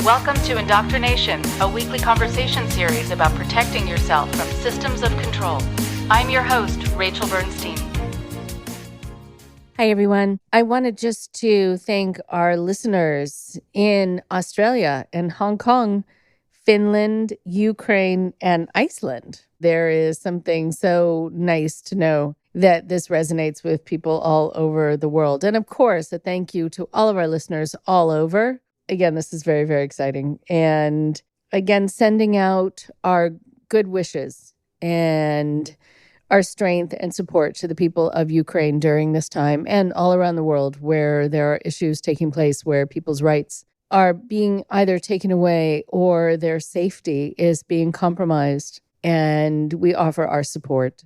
Welcome to IndoctriNation, a weekly conversation series about protecting yourself from systems of control. I'm your host, Rachel Bernstein. Hi, everyone. I wanted just to thank our listeners in Australia and Hong Kong, Finland, Ukraine, and Iceland. There is something so nice to know that this resonates with people all over the world. And of course, a thank you to all of our listeners all over. Again, this is very, very exciting. And again, sending out our good wishes and our strength and support to the people of Ukraine during this time and all around the world where there are issues taking place where people's rights are being either taken away or their safety is being compromised. And we offer our support.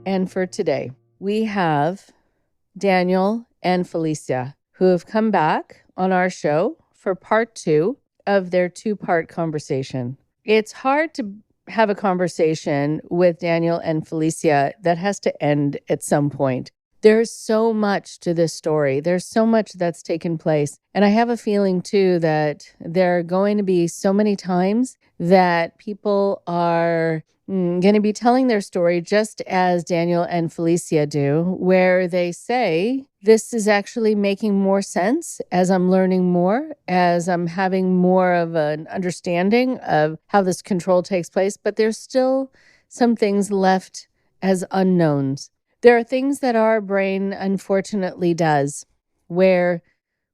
And for today, we have Daniel and Felicia, who have come back on our show for part 2 of their 2-part conversation. It's hard to have a conversation with Daniel and Felicia that has to end at some point. There's so much to this story. There's so much that's taken place. And I have a feeling, too, that there are going to be so many times that people are going to be telling their story just as Daniel and Felicia do, where they say, this is actually making more sense as I'm learning more, as I'm having more of an understanding of how this control takes place, but there's still some things left as unknowns. There are things that our brain unfortunately does where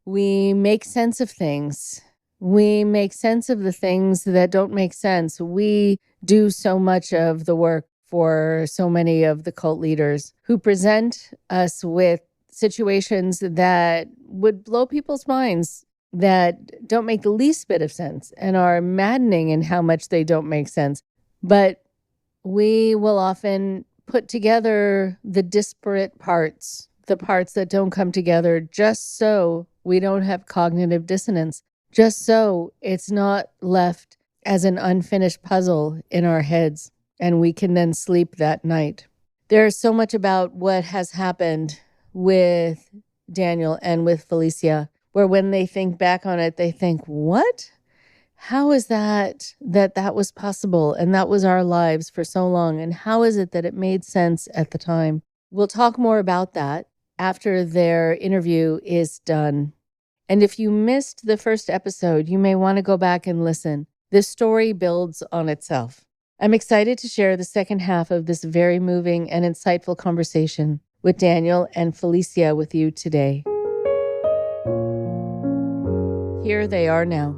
we make sense of things. We make sense of the things that don't make sense. We do so much of the work for so many of the cult leaders who present us with situations that would blow people's minds, that don't make the least bit of sense and are maddening in how much they don't make sense. But we will often put together the disparate parts, the parts that don't come together, just so we don't have cognitive dissonance, just so it's not left as an unfinished puzzle in our heads, and we can then sleep that night. There's so much about what has happened with Daniel and with Felicia, where when they think back on it, they think, what? How is that was possible? And that was our lives for so long. And how is it that it made sense at the time? We'll talk more about that after their interview is done. And if you missed the first episode, you may want to go back and listen. This story builds on itself. I'm excited to share the second half of this very moving and insightful conversation with Daniel and Felicia with you today. Here they are now.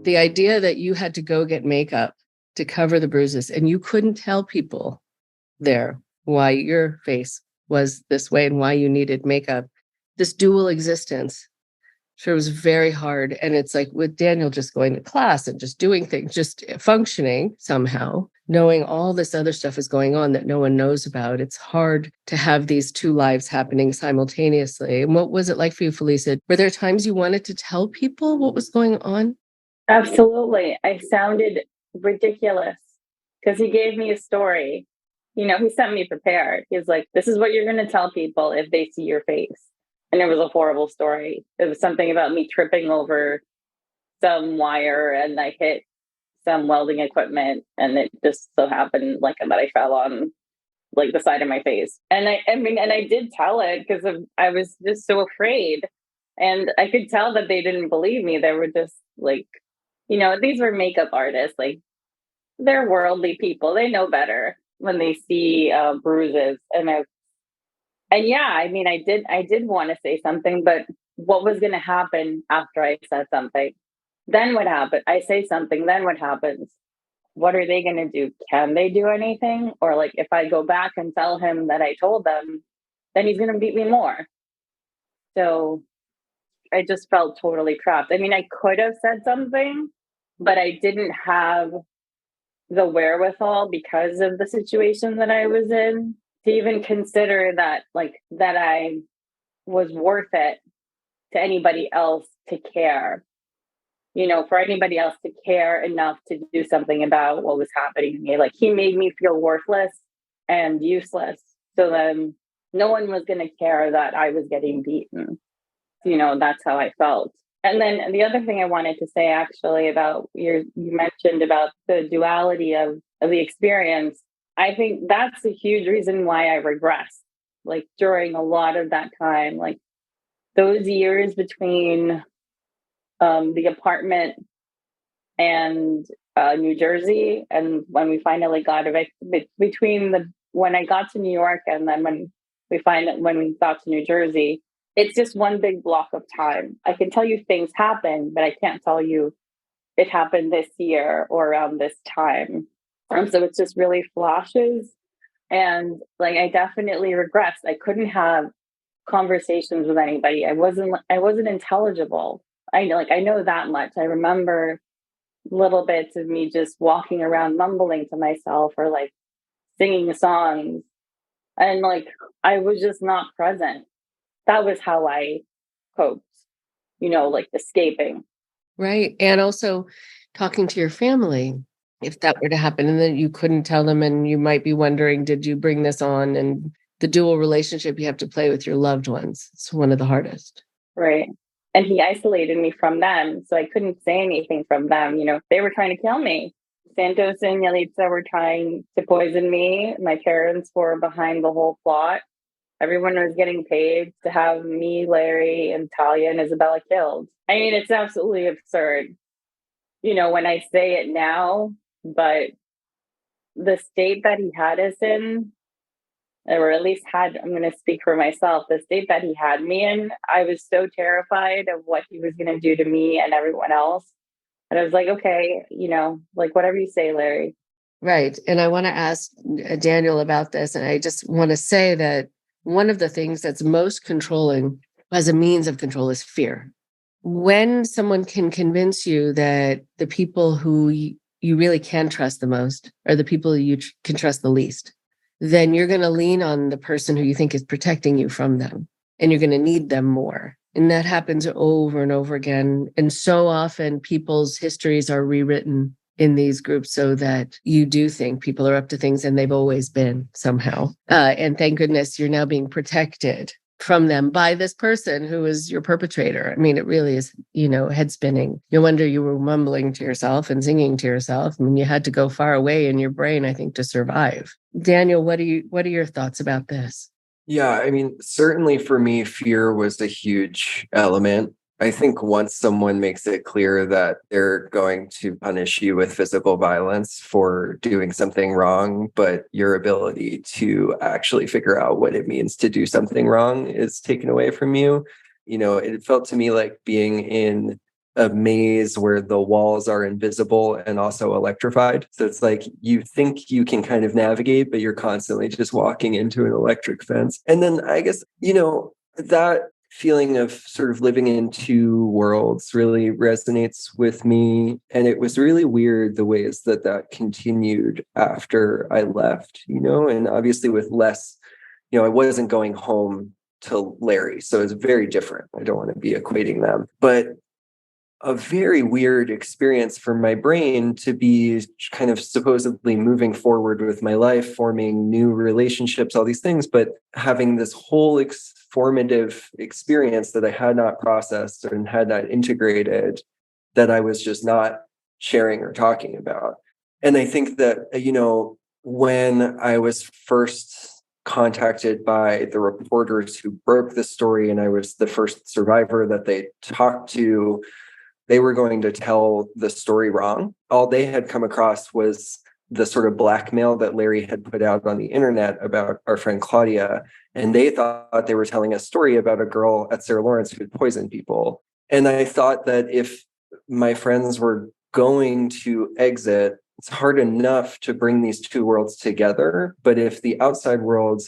The idea that you had to go get makeup to cover the bruises and you couldn't tell people there why your face was this way and why you needed makeup. This dual existence sure was very hard. And it's like with Daniel just going to class and just doing things, just functioning somehow, knowing all this other stuff is going on that no one knows about. It's hard to have these two lives happening simultaneously. And what was it like for you, Felicia? Were there times you wanted to tell people what was going on? Absolutely. I sounded ridiculous because he gave me a story. You know, he sent me prepared. He's like, this is what you're going to tell people if they see your face. And it was a horrible story. It was something about me tripping over some wire and I hit some welding equipment. And it just so happened like that I fell on like the side of my face. And I did tell it because I was just so afraid. And I could tell that they didn't believe me. They were just like, you know, these were makeup artists. Like, they're worldly people. They know better when they see bruises. I did want to say something, but what was going to happen after I said something? Then what happened? I say something, then what happens? What are they going to do? Can they do anything? Or like, if I go back and tell him that I told them, then he's going to beat me more. So I just felt totally trapped. I mean, I could have said something, but I didn't have the wherewithal because of the situation that I was in to even consider that, like, that I was worth it to anybody else to care, for anybody else to care enough to do something about what was happening to me. Like, he made me feel worthless and useless. So then no one was going to care that I was getting beaten. That's how I felt. And then the other thing I wanted to say, actually, about you mentioned about the duality of the experience. I think that's a huge reason why I regressed. Like, during a lot of that time, like those years between the apartment and New Jersey, and when we finally got evicted, when I got to New York and then when we got to New Jersey, it's just one big block of time. I can tell you things happened, but I can't tell you it happened this year or around this time. So it's just really flashes. And like, I definitely regressed. I couldn't have conversations with anybody. I wasn't intelligible. I know that much. I remember little bits of me just walking around mumbling to myself or like singing songs. And like, I was just not present. That was how I coped, like escaping. Right. And also talking to your family, if that were to happen, and then you couldn't tell them, and you might be wondering, did you bring this on? And the dual relationship you have to play with your loved ones. It's one of the hardest. Right. And he isolated me from them. So I couldn't say anything from them. They were trying to kill me. Santos and Yalitza were trying to poison me. My parents were behind the whole plot. Everyone was getting paid to have me, Larry, and Talia and Isabella killed. I mean, it's absolutely absurd, when I say it now, but the state that he had us in, or at least I'm going to speak for myself, the state that he had me in, I was so terrified of what he was going to do to me and everyone else. And I was like, okay, like whatever you say, Larry. Right. And I want to ask Daniel about this. And I just want to say that one of the things that's most controlling as a means of control is fear. When someone can convince you that the people who you really can trust the most are the people you can trust the least, then you're going to lean on the person who you think is protecting you from them, and you're going to need them more. And that happens over and over again. And so often people's histories are rewritten in these groups so that you do think people are up to things, and they've always been somehow. And thank goodness you're now being protected from them by this person who is your perpetrator. I mean, it really is, head spinning. No wonder you were mumbling to yourself and singing to yourself. I mean, you had to go far away in your brain, I think, to survive. Daniel, what are your thoughts about this? Yeah, I mean, certainly for me, fear was a huge element. I think once someone makes it clear that they're going to punish you with physical violence for doing something wrong, but your ability to actually figure out what it means to do something wrong is taken away from you. It felt to me like being in a maze where the walls are invisible and also electrified. So it's like you think you can kind of navigate, but you're constantly just walking into an electric fence. And then I guess, that feeling of sort of living in two worlds really resonates with me. And it was really weird the ways that continued after I left, and obviously with less, I wasn't going home to Larry. So it's very different. I don't want to be equating them, but a very weird experience for my brain to be kind of supposedly moving forward with my life, forming new relationships, all these things, but having this whole formative experience that I had not processed and had not integrated, that I was just not sharing or talking about. And I think that, when I was first contacted by the reporters who broke the story, and I was the first survivor that they talked to, they were going to tell the story wrong. All they had come across was the sort of blackmail that Larry had put out on the internet about our friend Claudia. And they thought they were telling a story about a girl at Sarah Lawrence who had poisoned people. And I thought that if my friends were going to exit, it's hard enough to bring these two worlds together. But if the outside world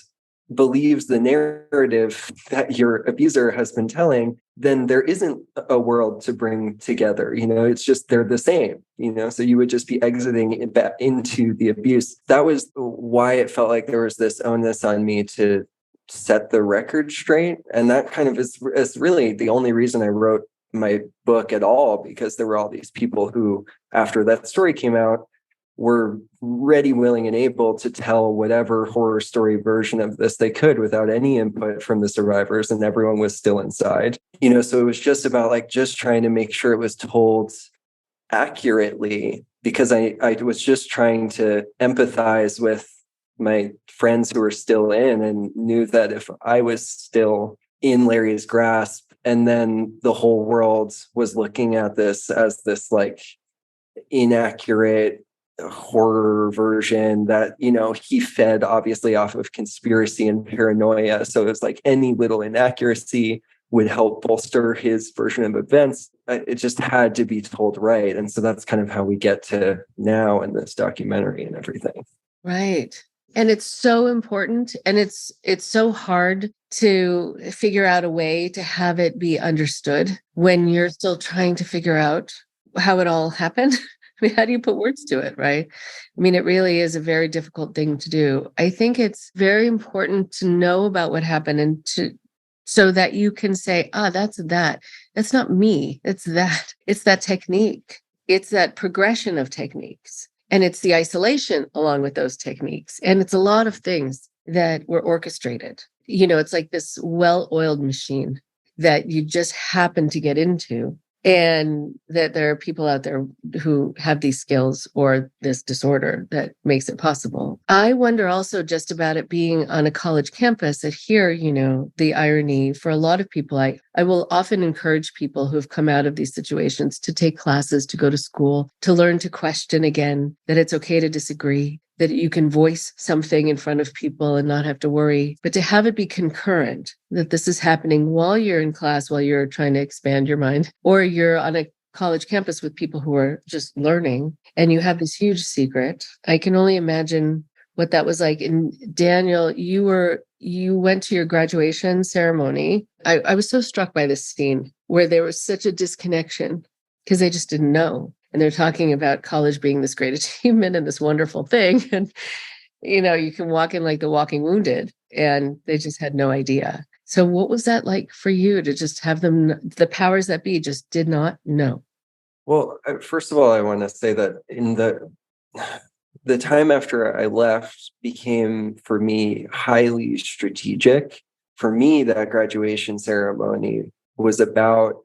believes the narrative that your abuser has been telling, then there isn't a world to bring together. It's just they're the same, so you would just be exiting back into the abuse. That was why it felt like there was this onus on me to set the record straight. And that kind of is really the only reason I wrote my book at all, because there were all these people who, after that story came out, were ready, willing, and able to tell whatever horror story version of this they could without any input from the survivors, and everyone was still inside. So it was just about like just trying to make sure it was told accurately, because I was just trying to empathize with my friends who were still in, and knew that if I was still in Larry's grasp, and then the whole world was looking at this as this like inaccurate horror version that, he fed obviously off of conspiracy and paranoia. So it's like any little inaccuracy would help bolster his version of events. It just had to be told right. And so that's kind of how we get to now in this documentary and everything. Right. And it's so important. And it's so hard to figure out a way to have it be understood when you're still trying to figure out how it all happened. I mean, how do you put words to it, right? I mean, it really is a very difficult thing to do. I think it's very important to know about what happened, and so that you can say, that's that. That's not me. It's that. It's that technique. It's that progression of techniques. And it's the isolation along with those techniques. And it's a lot of things that were orchestrated. It's like this well-oiled machine that you just happen to get into. And that there are people out there who have these skills or this disorder that makes it possible. I wonder also just about it being on a college campus, that here, the irony for a lot of people, I will often encourage people who've come out of these situations to take classes, to go to school, to learn to question again, that it's okay to disagree, that you can voice something in front of people and not have to worry, but to have it be concurrent, that this is happening while you're in class, while you're trying to expand your mind, or you're on a college campus with people who are just learning, and you have this huge secret. I can only imagine what that was like. And Daniel, you went to your graduation ceremony. I was so struck by this scene where there was such a disconnection because they just didn't know. And they're talking about college being this great achievement and this wonderful thing. And, you can walk in like the walking wounded, and they just had no idea. So what was that like for you to just have them, the powers that be just did not know? Well, first of all, I want to say that in the time after I left became, for me, highly strategic. For me, that graduation ceremony was about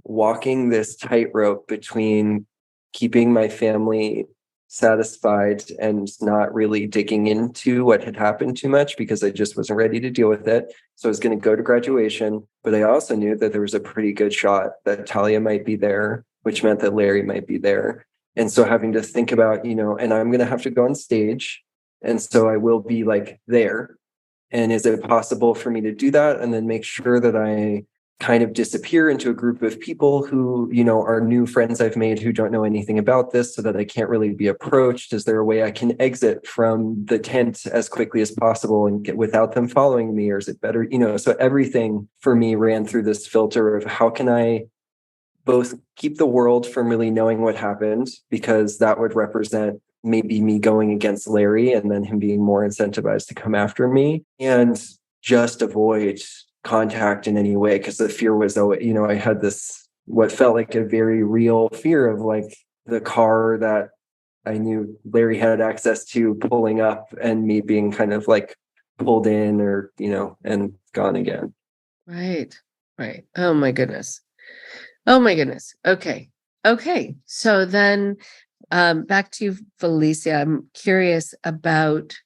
walking this tightrope between keeping my family satisfied and not really digging into what had happened too much, because I just wasn't ready to deal with it. So I was going to go to graduation, but I also knew that there was a pretty good shot that Talia might be there, which meant that Larry might be there. And so having to think about, and I'm going to have to go on stage. And so I will be like there. And is it possible for me to do that and then make sure that I kind of disappear into a group of people who, are new friends I've made who don't know anything about this, so that I can't really be approached? Is there a way I can exit from the tent as quickly as possible and get without them following me? Or is it better, so everything for me ran through this filter of how can I both keep the world from really knowing what happened, because that would represent maybe me going against Larry and then him being more incentivized to come after me, and just avoid contact in any way, because the fear was, I had this, what felt like a very real fear of like the car that I knew Larry had access to pulling up and me being kind of like pulled in, or, and gone again. Right. Oh my goodness. Okay. So then back to you, Felicia. I'm curious about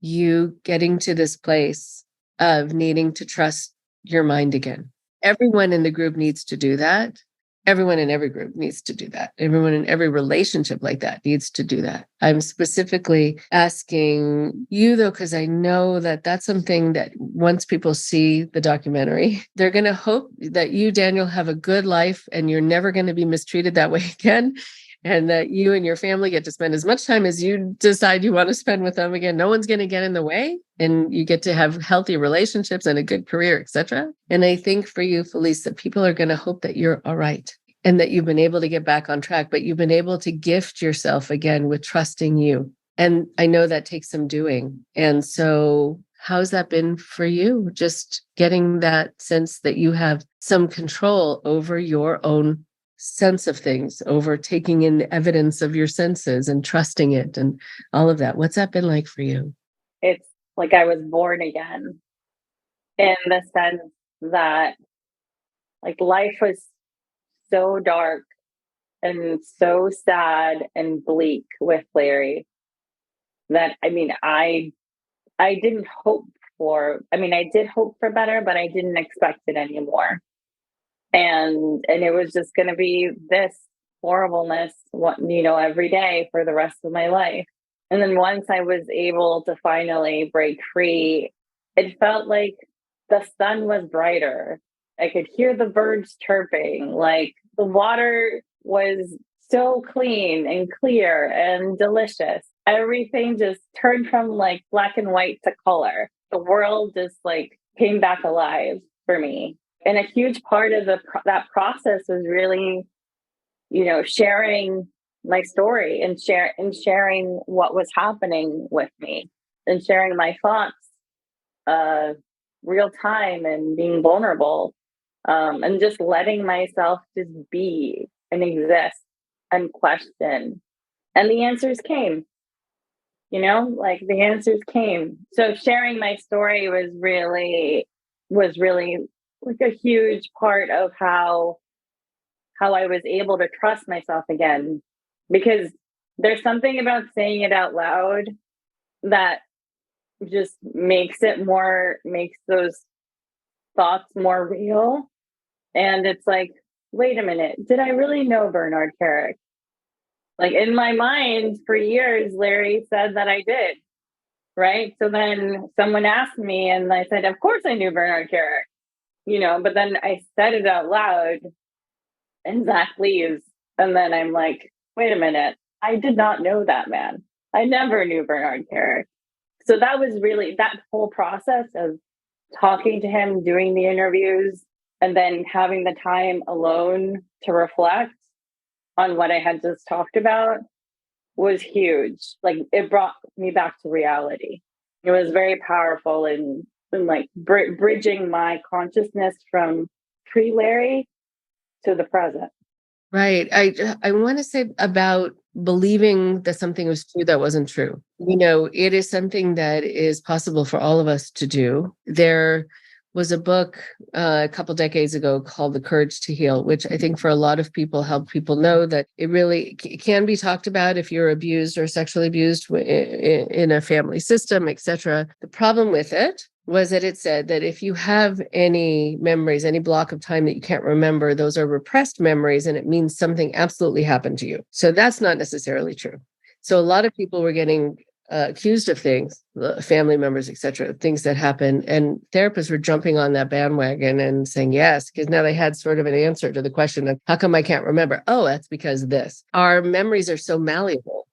you getting to this place of needing to trust your mind again. Everyone in the group needs to do that. Everyone in every group needs to do that. Everyone in every relationship like that needs to do that. I'm specifically asking you, though, because I know that that's something that once people see the documentary, they're going to hope that you, Daniel, have a good life and you're never going to be mistreated that way again. And that you and your family get to spend as much time as you decide you want to spend with them again. No one's going to get in the way, and you get to have healthy relationships and a good career, etc. And I think for you, Felice, that people are going to hope that you're all right and that you've been able to get back on track, but you've been able to gift yourself again with trusting you. And I know that takes some doing. And so how's that been for you? Just getting that sense that you have some control over your own sense of things, over taking in the evidence of your senses and trusting it and all of that. What's that been like for you? It's like I was born again, in the sense that like life was so dark and so sad and bleak with Larry that I didn't hope for, I did hope for better, but I didn't expect it anymore. And it was just going to be this horribleness, every day for the rest of my life. And then once I was able to finally break free, it felt like the sun was brighter. I could hear the birds chirping, like the water was so clean and clear and delicious. Everything just turned from like black and white to color. The world just like came back alive for me. And a huge part of that process was really, sharing my story and sharing what was happening with me and sharing my thoughts, real time and being vulnerable, and just letting myself just be and exist and question. And the answers came. The answers came. So sharing my story was really like a huge part of how I was able to trust myself again, because there's something about saying it out loud that just makes those thoughts more real. And it's like, wait a minute, did I really know Bernard Kerik? Like in my mind for years, Larry said that I did. Right. So then someone asked me and I said, of course I knew Bernard Kerik, but then I said it out loud and Zach leaves. And then I'm like, wait a minute, I did not know that man. I never knew Bernard Kerik. So that was really that whole process of talking to him, doing the interviews, and then having the time alone to reflect on what I had just talked about was huge. Like it brought me back to reality. It was very powerful in like bridging my consciousness from pre-Larry to the present. Right. I want to say about believing that something was true that wasn't true. It is something that is possible for all of us to do. There was a book a couple decades ago called The Courage to Heal, which I think for a lot of people helped people know that it really can be talked about if you're abused or sexually abused in a family system, etc. The problem with it was that it said that if you have any memories, any block of time that you can't remember, those are repressed memories, and it means something absolutely happened to you. So that's not necessarily true. So a lot of people were getting accused of things, family members, etc., things that happen, and therapists were jumping on that bandwagon and saying yes, because now they had sort of an answer to the question of how come I can't remember? Oh, that's because this. Our memories are so malleable,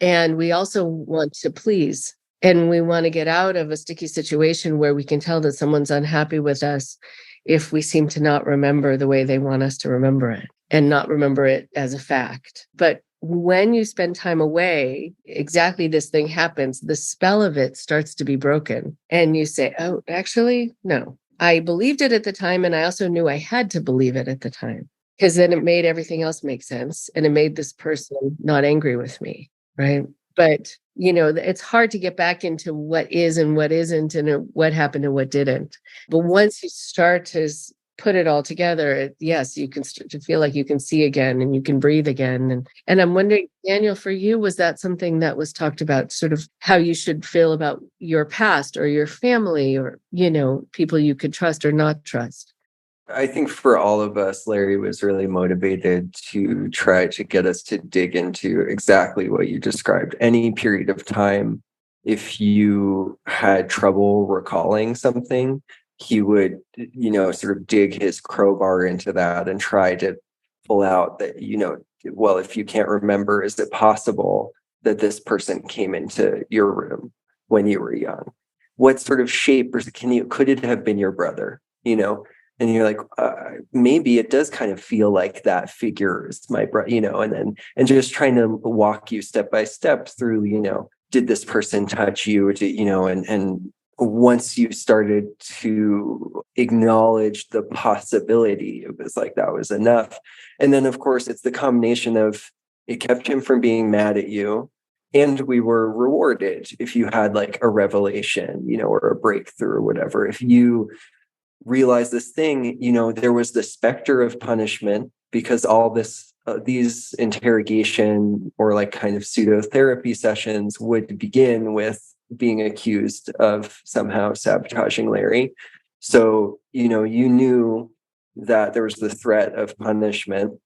and we also want to please. And we want to get out of a sticky situation where we can tell that someone's unhappy with us if we seem to not remember the way they want us to remember it and not remember it as a fact. But when you spend time away, exactly this thing happens. The spell of it starts to be broken. And you say, oh, actually, no. I believed it at the time. And I also knew I had to believe it at the time, because then it made everything else make sense. And it made this person not angry with me. Right. But, it's hard to get back into what is and what isn't and what happened and what didn't. But once you start to put it all together, yes, you can start to feel like you can see again and you can breathe again. And I'm wondering, Daniel, for you, was that something that was talked about, sort of how you should feel about your past or your family or, people you could trust or not trust? I think for all of us, Larry was really motivated to try to get us to dig into exactly what you described. Any period of time, if you had trouble recalling something, he would, sort of dig his crowbar into that and try to pull out that, well, if you can't remember, is it possible that this person came into your room when you were young? What sort of shape, or could it have been your brother, And you're like, maybe it does kind of feel like that figure is my brother, and just trying to walk you step by step through, did this person touch you? And once you started to acknowledge the possibility, it was like that was enough. And then, of course, it's the combination of it kept him from being mad at you. And we were rewarded if you had like a revelation, or a breakthrough or whatever. If you realize this thing, there was the specter of punishment because all these interrogation or like kind of pseudo therapy sessions would begin with being accused of somehow sabotaging Larry. So, you knew that there was the threat of punishment,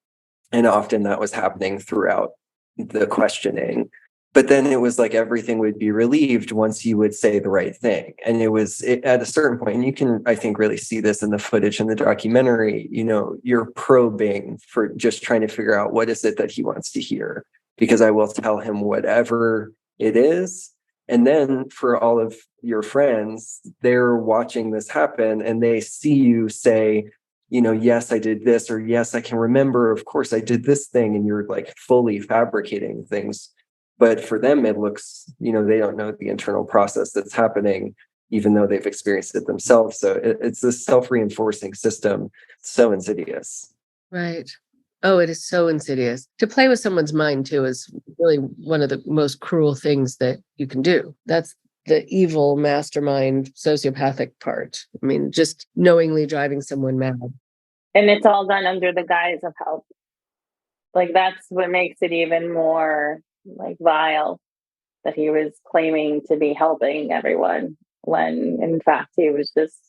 and often that was happening throughout the questioning. But then it was like everything would be relieved once you would say the right thing. And at a certain point, and you can, I think, really see this in the footage in the documentary, you're probing for just trying to figure out what is it that he wants to hear, because I will tell him whatever it is. And then for all of your friends, they're watching this happen and they see you say, yes, I did this, or yes, I can remember, of course, I did this thing. And you're like fully fabricating things. But for them, it looks, they don't know the internal process that's happening, even though they've experienced it themselves. So it's this self-reinforcing system. So insidious. Right. Oh, it is so insidious. To play with someone's mind, too, is really one of the most cruel things that you can do. That's the evil mastermind sociopathic part. I mean, just knowingly driving someone mad. And it's all done under the guise of help. Like, that's what makes it even more like vile, that he was claiming to be helping everyone when in fact he was just,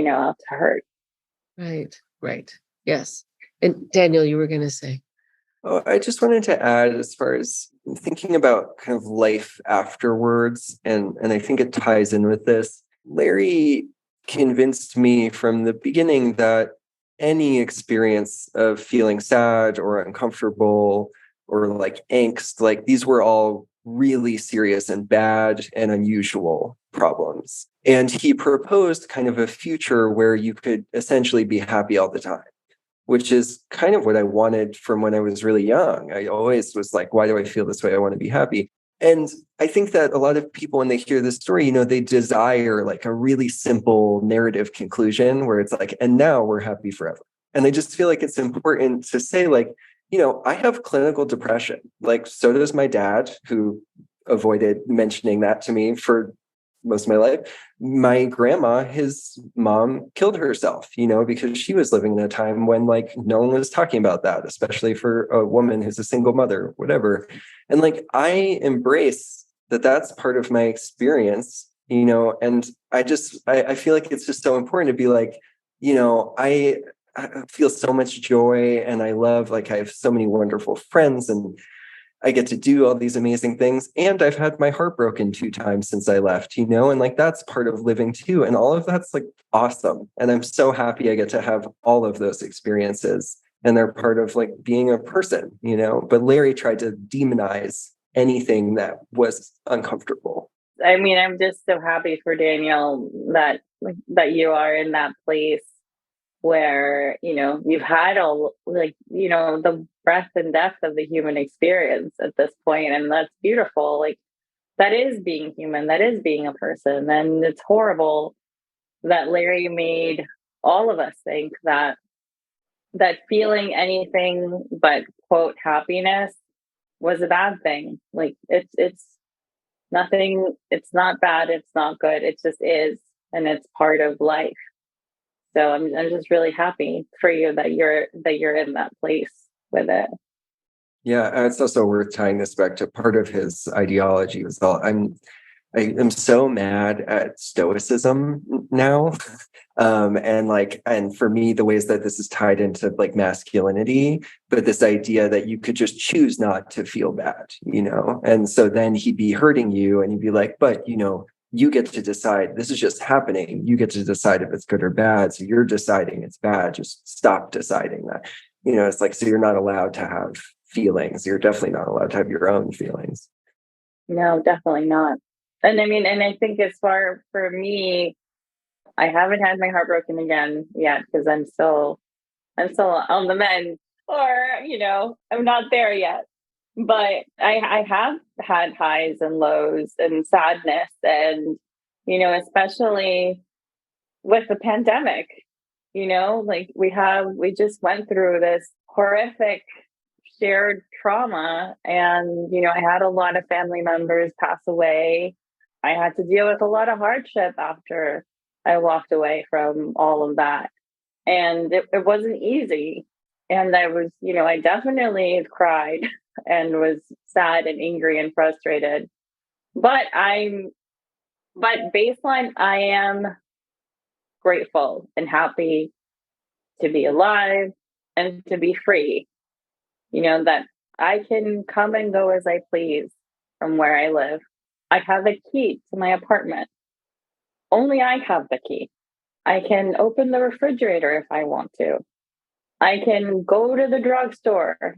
out to hurt. Right. Yes. And Daniel, you were going to say. Oh, I just wanted to add, as far as thinking about kind of life afterwards, and I think it ties in with this. Larry convinced me from the beginning that any experience of feeling sad or uncomfortable or like angst, like these were all really serious and bad and unusual problems. And he proposed kind of a future where you could essentially be happy all the time, which is kind of what I wanted from when I was really young. I always was like, why do I feel this way? I want to be happy. And I think that a lot of people, when they hear this story, they desire like a really simple narrative conclusion where it's like, and now we're happy forever. And I just feel like it's important to say, like, I have clinical depression. Like, so does my dad, who avoided mentioning that to me for most of my life. My grandma, his mom, killed herself, because she was living in a time when like no one was talking about that, especially for a woman who's a single mother, whatever. And like, I embrace that that's part of my experience, and I feel like it's just so important to be like, I feel so much joy, and I love, like, I have so many wonderful friends, and I get to do all these amazing things. And I've had my heart broken 2 times since I left, and like, that's part of living too. And all of that's like awesome. And I'm so happy I get to have all of those experiences, and they're part of like being a person, but Larry tried to demonize anything that was uncomfortable. I mean, I'm just so happy for Daniel that you are in that place where, you've had all, like, the breadth and depth of the human experience at this point. And that's beautiful. Like, that is being human. That is being a person. And it's horrible that Larry made all of us think that feeling anything but, quote, happiness was a bad thing. Like, it's nothing. It's not bad. It's not good. It just is. And it's part of life. So I'm just really happy for you that you're in that place with it. Yeah, it's also worth tying this back to part of his ideology as well. I am so mad at stoicism now. And for me, the ways that this is tied into like masculinity, but this idea that you could just choose not to feel bad, and so then he'd be hurting you and he'd be like, but you get to decide. This is just happening. You get to decide if it's good or bad. So you're deciding it's bad. Just stop deciding that. It's like, so you're not allowed to have feelings. You're definitely not allowed to have your own feelings. No, definitely not. And I mean, and I think as far for me, I haven't had my heart broken again yet, because I'm still on the mend, or, I'm not there yet. But I have had highs and lows and sadness, and especially with the pandemic, like we just went through this horrific shared trauma. And, I had a lot of family members pass away. I had to deal with a lot of hardship after I walked away from all of that. And it wasn't easy. And I was, I definitely cried and was sad and angry and frustrated. But baseline, I am grateful and happy to be alive and to be free, that I can come and go as I please from where I live. I have a key to my apartment. Only I have the key. I can open the refrigerator if I want to. I can go to the drugstore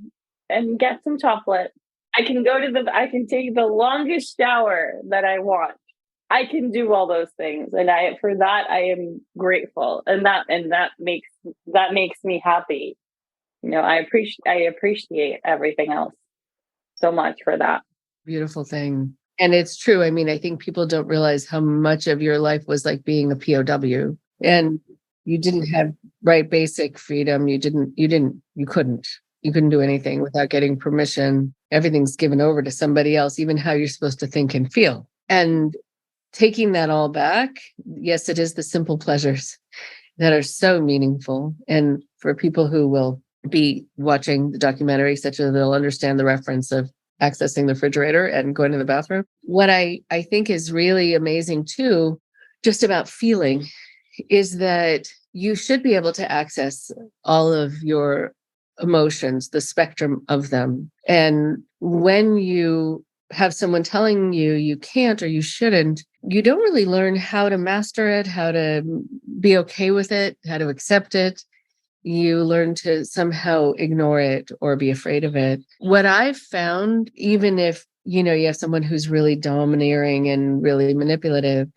and get some chocolate. I can take the longest shower that I want. I can do all those things. And for that, I am grateful. And that makes me happy. I appreciate everything else so much for that. Beautiful thing. And it's true. I mean, I think people don't realize how much of your life was like being a POW, and you didn't have basic freedom. You couldn't do anything without getting permission. Everything's given over to somebody else, even how you're supposed to think and feel. And taking that all back, yes, it is the simple pleasures that are so meaningful. And for people who will be watching the documentary, such that they'll understand the reference of accessing the refrigerator and going to the bathroom. What I think is really amazing too, just about feeling, is that you should be able to access all of your emotions, the spectrum of them. And when you have someone telling you you can't or you shouldn't, you don't really learn how to master it, how to be okay with it, how to accept it. You learn to somehow ignore it or be afraid of it. What I've found, even if, you have someone who's really domineering and really manipulative,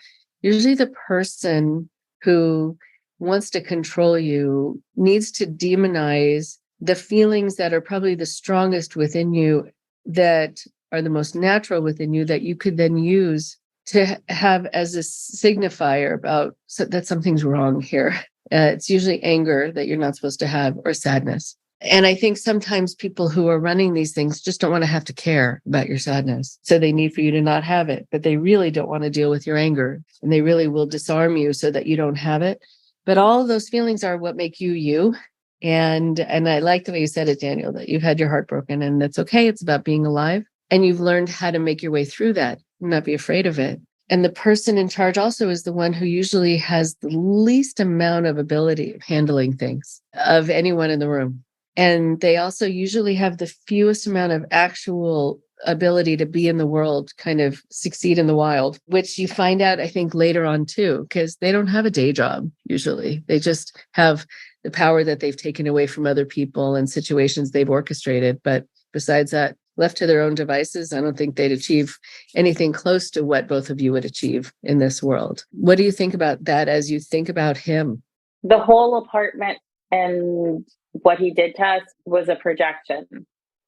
usually the person who wants to control you needs to demonize the feelings that are probably the strongest within you, that are the most natural within you, that you could then use to have as a signifier about that something's wrong here. It's usually anger that you're not supposed to have, or sadness. And I think sometimes people who are running these things just don't want to have to care about your sadness. So they need for you to not have it, but they really don't want to deal with your anger, and they really will disarm you so that you don't have it. But all of those feelings are what make you you. And I like the way you said it, Daniel, that you've had your heart broken, and that's okay. It's about being alive. And you've learned how to make your way through that and not be afraid of it. And the person in charge also is the one who usually has the least amount of ability of handling things of anyone in the room. And they also usually have the fewest amount of actual ability to be in the world, kind of succeed in the wild, which you find out, I think, later on too, because they don't have a day job usually. They just have the power that they've taken away from other people and situations they've orchestrated. But besides that, left to their own devices, I don't think they'd achieve anything close to what both of you would achieve in this world. What do you think about that as you think about him? The whole apartment and what he did to us was a projection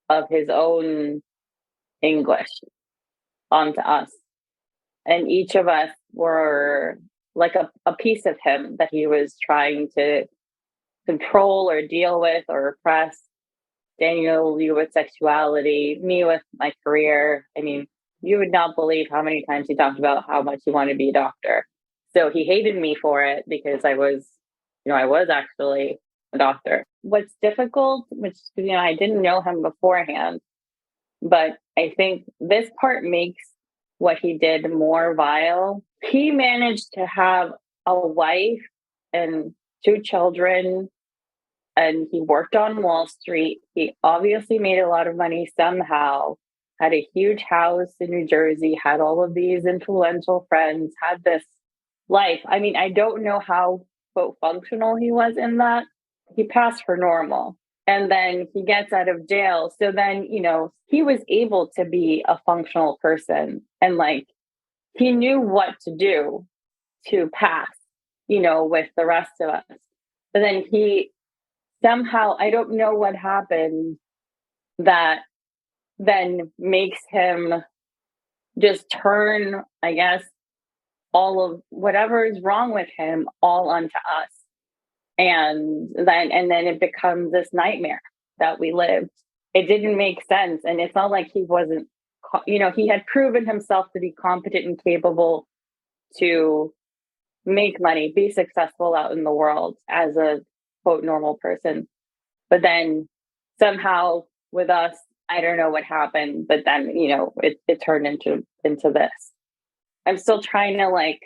of his own English onto us. And each of us were like a piece of him that he was trying to control or deal with or repress. Daniel, you with sexuality, me with my career. I mean, you would not believe how many times he talked about how much he wanted to be a doctor. So he hated me for it because I was actually a doctor. What's difficult, which, I didn't know him beforehand, but I think this part makes what he did more vile. He managed to have a wife and 2 children, and he worked on Wall Street. He obviously made a lot of money somehow, had a huge house in New Jersey, had all of these influential friends, had this life. I mean, I don't know how, quote, functional he was in that. He passed for normal. And then he gets out of jail. So then, he was able to be a functional person. And he knew what to do to pass, with the rest of us. But then he somehow, I don't know what happened, that then makes him just turn, I guess, all of whatever is wrong with him all onto us. And then it becomes this nightmare that we lived. It didn't make sense. And it's not like he wasn't, he had proven himself to be competent and capable to make money, be successful out in the world as a quote normal person. But then somehow with us, I don't know what happened, but then, it turned into this. I'm still trying to like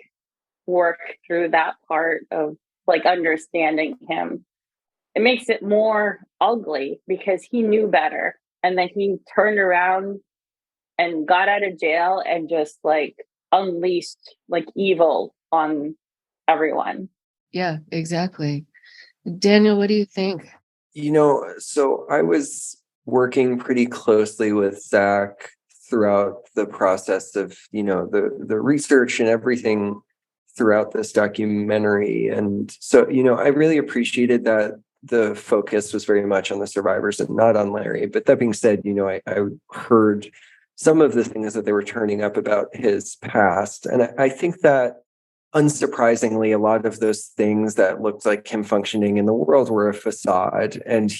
work through that part of like understanding him. It makes it more ugly because he knew better. And then he turned around and got out of jail and just like unleashed like evil on everyone. Yeah, exactly. Daniel, what do you think? So I was working pretty closely with Zach throughout the process of, the research and everything throughout this documentary. And so, I really appreciated that the focus was very much on the survivors and not on Larry. But that being said, I heard some of the things that they were turning up about his past. And I think that unsurprisingly, a lot of those things that looked like him functioning in the world were a facade. And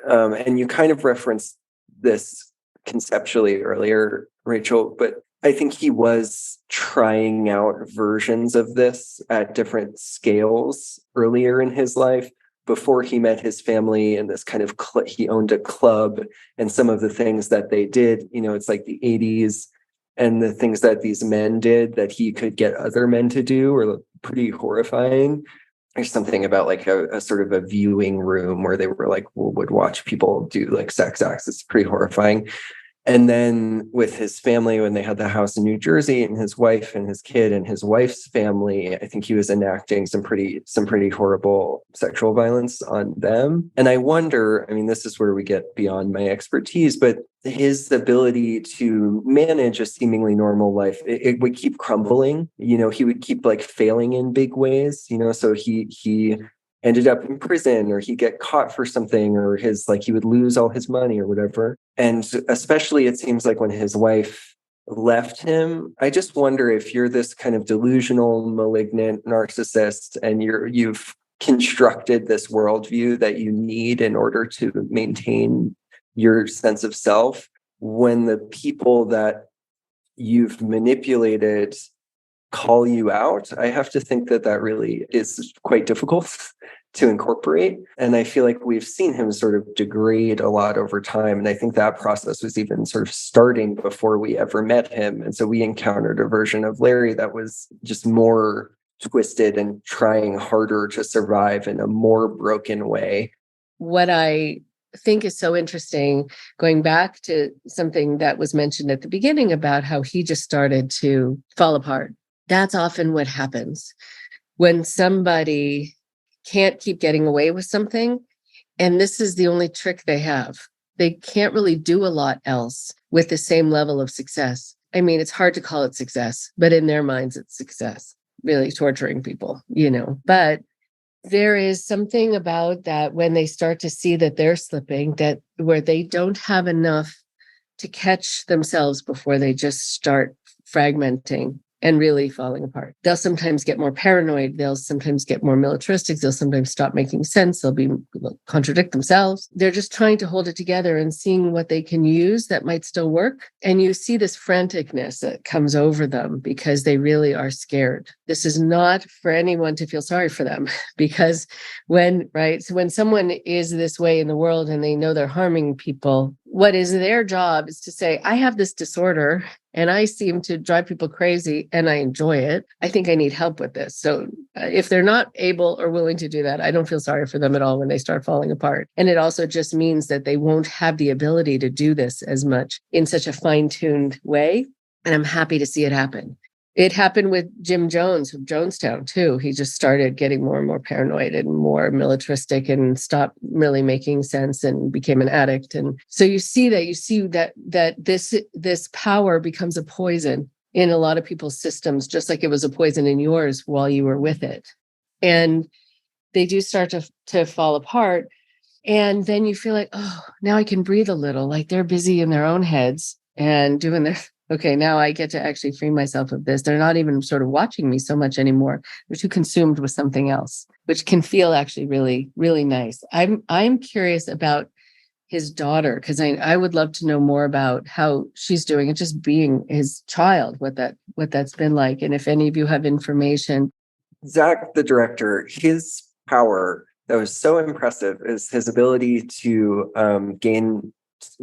and you kind of referenced this conceptually earlier, Rachel, but I think he was trying out versions of this at different scales earlier in his life before he met his family and this kind of, he owned a club, and some of the things that they did, it's like the 80s, and the things that these men did that he could get other men to do were pretty horrifying. There's something about like a sort of a viewing room where they were like, would watch people do like sex acts. It's pretty horrifying. And then with his family, when they had the house in New Jersey, and his wife and his kid and his wife's family, I think he was enacting some pretty horrible sexual violence on them. And I wonder, this is where we get beyond my expertise, but his ability to manage a seemingly normal life, it would keep crumbling. He would keep like failing in big ways, so he ended up in prison, or he'd get caught for something, or he would lose all his money or whatever. And especially it seems like when his wife left him, I just wonder if you're this kind of delusional, malignant narcissist, and you've constructed this worldview that you need in order to maintain your sense of self, when the people that you've manipulated call you out, I have to think that really is quite difficult to incorporate. And I feel like we've seen him sort of degrade a lot over time. And I think that process was even sort of starting before we ever met him. And so we encountered a version of Larry that was just more twisted and trying harder to survive in a more broken way. What I think is so interesting, going back to something that was mentioned at the beginning about how he just started to fall apart. That's often what happens when somebody can't keep getting away with something. And this is the only trick they have. They can't really do a lot else with the same level of success. It's hard to call it success, but in their minds, it's success, really torturing people, But there is something about that when they start to see that they're slipping, that where they don't have enough to catch themselves before they just start fragmenting and really falling apart. They'll sometimes get more paranoid. They'll sometimes get more militaristic. They'll sometimes stop making sense. They'll contradict themselves. They're just trying to hold it together and seeing what they can use that might still work. And you see this franticness that comes over them because they really are scared. This is not for anyone to feel sorry for them, because when someone is this way in the world and they know they're harming people, what is their job is to say, I have this disorder and I seem to drive people crazy and I enjoy it. I think I need help with this. So if they're not able or willing to do that, I don't feel sorry for them at all when they start falling apart. And it also just means that they won't have the ability to do this as much in such a fine-tuned way. And I'm happy to see it happen. It happened with Jim Jones of Jonestown, too. He just started getting more and more paranoid and more militaristic and stopped really making sense and became an addict. And so you see that this power becomes a poison in a lot of people's systems, just like it was a poison in yours while you were with it. And they do start to fall apart. And then you feel like, oh, now I can breathe a little, like they're busy in their own heads and doing okay, now I get to actually free myself of this. They're not even sort of watching me so much anymore. They're too consumed with something else, which can feel actually really, really nice. I'm curious about his daughter, because I would love to know more about how she's doing and just being his child, what that's been like. And if any of you have information. Zach, the director, his power that was so impressive is his ability to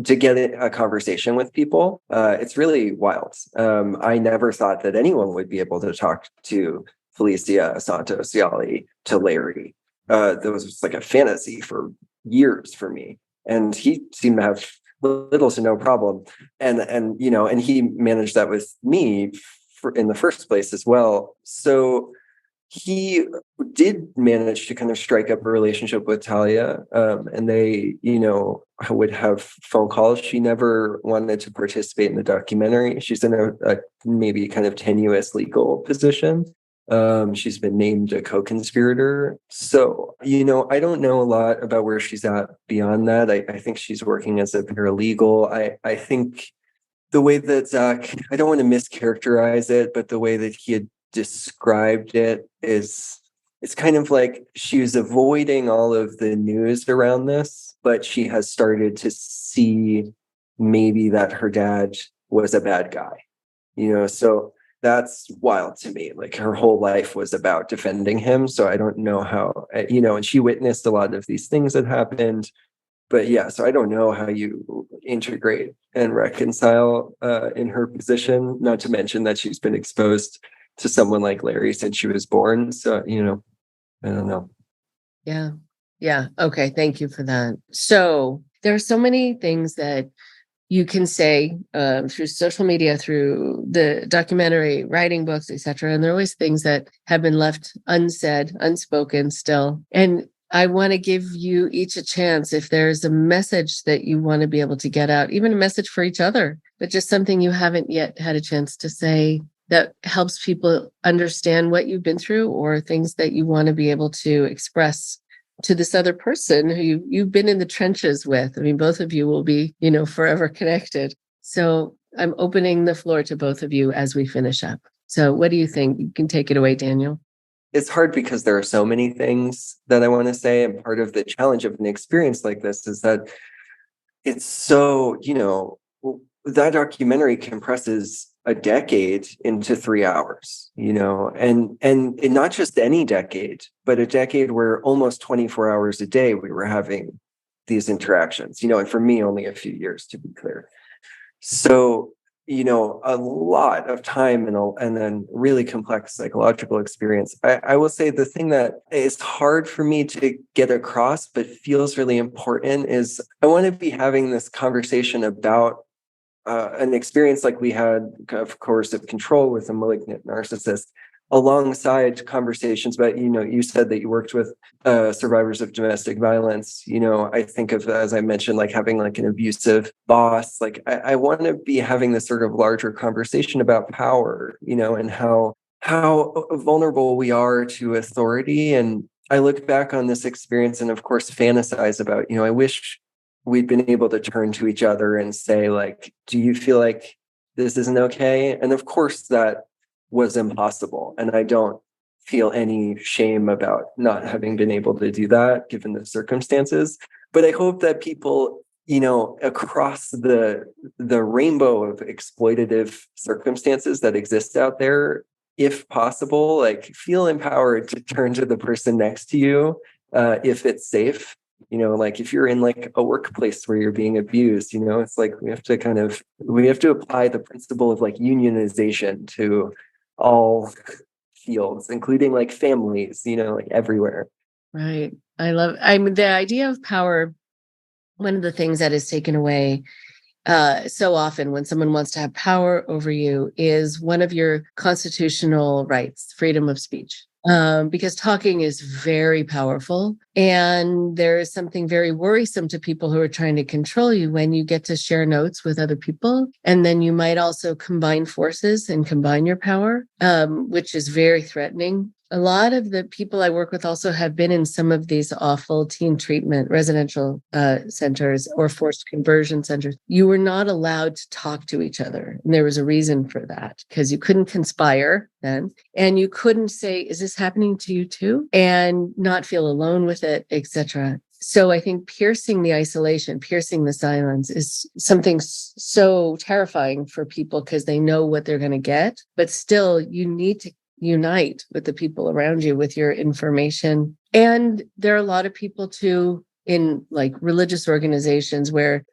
get a conversation with people. It's really wild. I never thought that anyone would be able to talk to Felicia Santos to Larry. That was like a fantasy for years for me. And he seemed to have little to no problem. And he managed that with me in the first place as well. So he did manage to kind of strike up a relationship with Talia, and they, would have phone calls. She never wanted to participate in the documentary. She's in a maybe kind of tenuous legal position. She's been named a co-conspirator. So, I don't know a lot about where she's at beyond that. I think she's working as a paralegal. I think the way that Zach, I don't want to mischaracterize it, but the way that he had described it is, it's kind of like she was avoiding all of the news around this, but she has started to see maybe that her dad was a bad guy, so that's wild to me. Like, her whole life was about defending him. So I don't know how, and she witnessed a lot of these things that happened. But yeah, so I don't know how you integrate and reconcile in her position, not to mention that she's been exposed to someone like Larry since she was born. So, I don't know. Yeah. Yeah. Okay. Thank you for that. So there are so many things that you can say through social media, through the documentary, writing books, etc. And there are always things that have been left unsaid, unspoken still. And I want to give you each a chance, if there's a message that you want to be able to get out, even a message for each other, but just something you haven't yet had a chance to say that helps people understand what you've been through, or things that you want to be able to express to this other person who you've been in the trenches with. I mean, both of you will be, forever connected. So I'm opening the floor to both of you as we finish up. So what do you think? You can take it away, Daniel. It's hard because there are so many things that I want to say. And part of the challenge of an experience like this is that it's so, that documentary compresses a decade into 3 hours, and not just any decade, but a decade where almost 24 hours a day we were having these interactions, and for me, only a few years, to be clear. So, a lot of time and then really complex psychological experience. I will say the thing that is hard for me to get across, but feels really important, is I want to be having this conversation about an experience like we had of coercive control with a malignant narcissist, alongside conversations about, you said that you worked with survivors of domestic violence. I think of, as I mentioned, like having like an abusive boss. Like I want to be having this sort of larger conversation about power, and how vulnerable we are to authority. And I look back on this experience and of course fantasize about, I wish we'd been able to turn to each other and say, like, do you feel like this isn't okay? And of course that was impossible. And I don't feel any shame about not having been able to do that given the circumstances. But I hope that people, across the rainbow of exploitative circumstances that exist out there, if possible, like, feel empowered to turn to the person next to you if it's safe. Like if you're in like a workplace where you're being abused, it's like we have to apply the principle of like unionization to all fields, including like families, like everywhere. Right. The idea of power. One of the things that is taken away so often when someone wants to have power over you is one of your constitutional rights, freedom of speech. Because talking is very powerful. And there is something very worrisome to people who are trying to control you when you get to share notes with other people. And then you might also combine forces and combine your power, which is very threatening. A lot of the people I work with also have been in some of these awful teen treatment residential centers or forced conversion centers. You were not allowed to talk to each other. And there was a reason for that, because you couldn't conspire then. And you couldn't say, is this happening to you too? And not feel alone with it, etc. So I think piercing the isolation, piercing the silence is something so terrifying for people because they know what they're going to get. But still, you need to unite with the people around you with your information. And there are a lot of people too in like religious organizations where,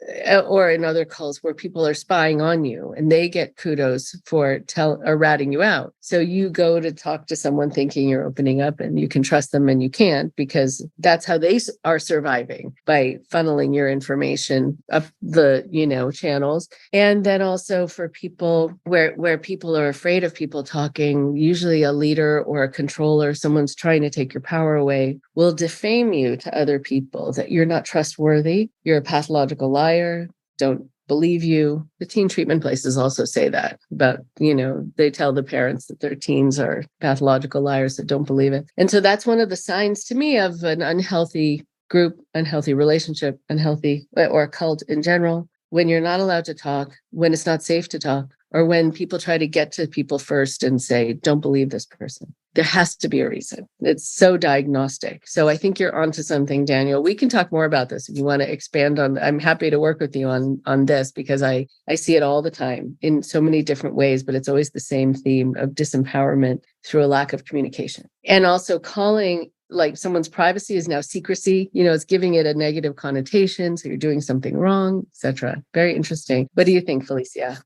or in other cults where people are spying on you and they get kudos for ratting you out. So you go to talk to someone thinking you're opening up and you can trust them, and you can't, because that's how they are surviving, by funneling your information up the, channels. And then also for people where people are afraid of people talking, usually a leader or a controller, someone's trying to take your power away, will defame you to other people that you're not trustworthy, you're a pathological liar, don't believe you. The teen treatment places also say that about, they tell the parents that their teens are pathological liars that don't believe it. And so that's one of the signs to me of an unhealthy group, unhealthy relationship, unhealthy, or a cult in general, when you're not allowed to talk, when it's not safe to talk, or when people try to get to people first and say, don't believe this person. There has to be a reason. It's so diagnostic. So I think you're onto something, Daniel. We can talk more about this if you want to expand on. I'm happy to work with you on this, because I see it all the time in so many different ways, but it's always the same theme of disempowerment through a lack of communication. And also calling, like, someone's privacy is now secrecy. It's giving it a negative connotation. So you're doing something wrong, etc. Very interesting. What do you think, Felicia?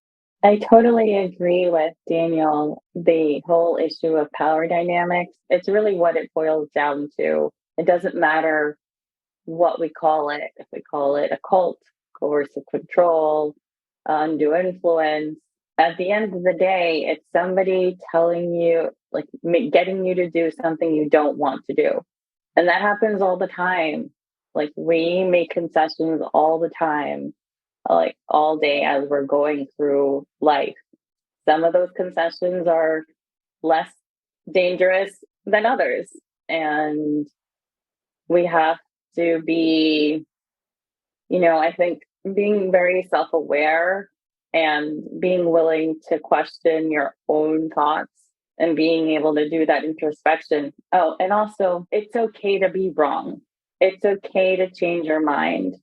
I totally agree with Daniel. The whole issue of power dynamics, it's really what it boils down to. It doesn't matter what we call it. If we call it a cult, coercive control, undue influence, at the end of the day, it's somebody telling you, like, getting you to do something you don't want to do. And that happens all the time. Like, we make concessions all the time, like all day as we're going through life. Some of those concessions are less dangerous than others. And we have to be, I think being very self-aware and being willing to question your own thoughts and being able to do that introspection. Oh, and also, it's okay to be wrong. It's okay to change your mind.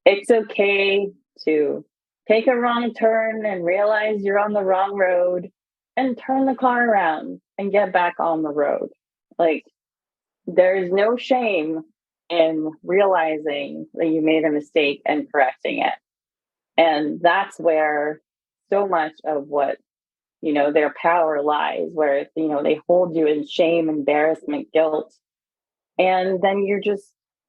It's okay to take a wrong turn and realize you're on the wrong road and turn the car around and get back on the road. Like, there's no shame in realizing that you made a mistake and correcting it. And that's where so much of what, their power lies, where, they hold you in shame, embarrassment, guilt. And then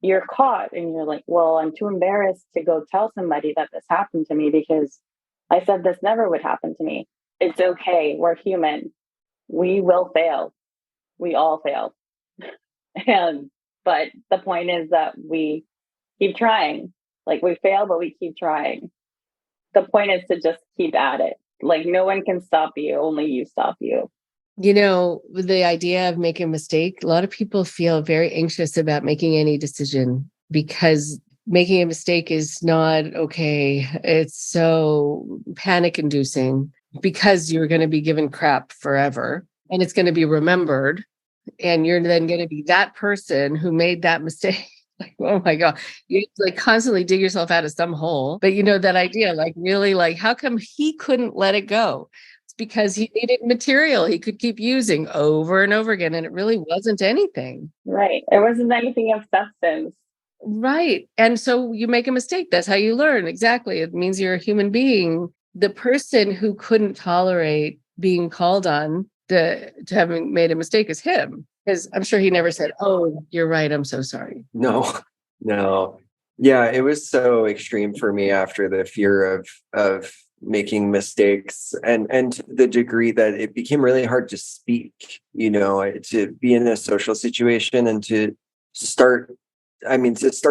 you're caught and you're like, well, I'm too embarrassed to go tell somebody that this happened to me because I said this never would happen to me. It's okay. We're human. We will fail. We all fail. But the point is that we keep trying. Like, we fail, but we keep trying. The point is to just keep at it. Like, no one can stop you. Only you stop you. The idea of making a mistake, a lot of people feel very anxious about making any decision because making a mistake is not okay. It's so panic inducing because you're going to be given crap forever and it's going to be remembered. And you're then going to be that person who made that mistake. Like, oh my God, you like constantly dig yourself out of some hole. But that idea, like, really, like, how come he couldn't let it go? It's because he needed material he could keep using over and over again. And it really wasn't anything. Right. It wasn't anything of substance. Right. And so you make a mistake. That's how you learn. Exactly. It means you're a human being. The person who couldn't tolerate being called on to having made a mistake is him. Because I'm sure he never said, oh, you're right, I'm so sorry. No. Yeah, it was so extreme for me after the fear of making mistakes and to the degree that it became really hard to speak, to be in a social situation and to start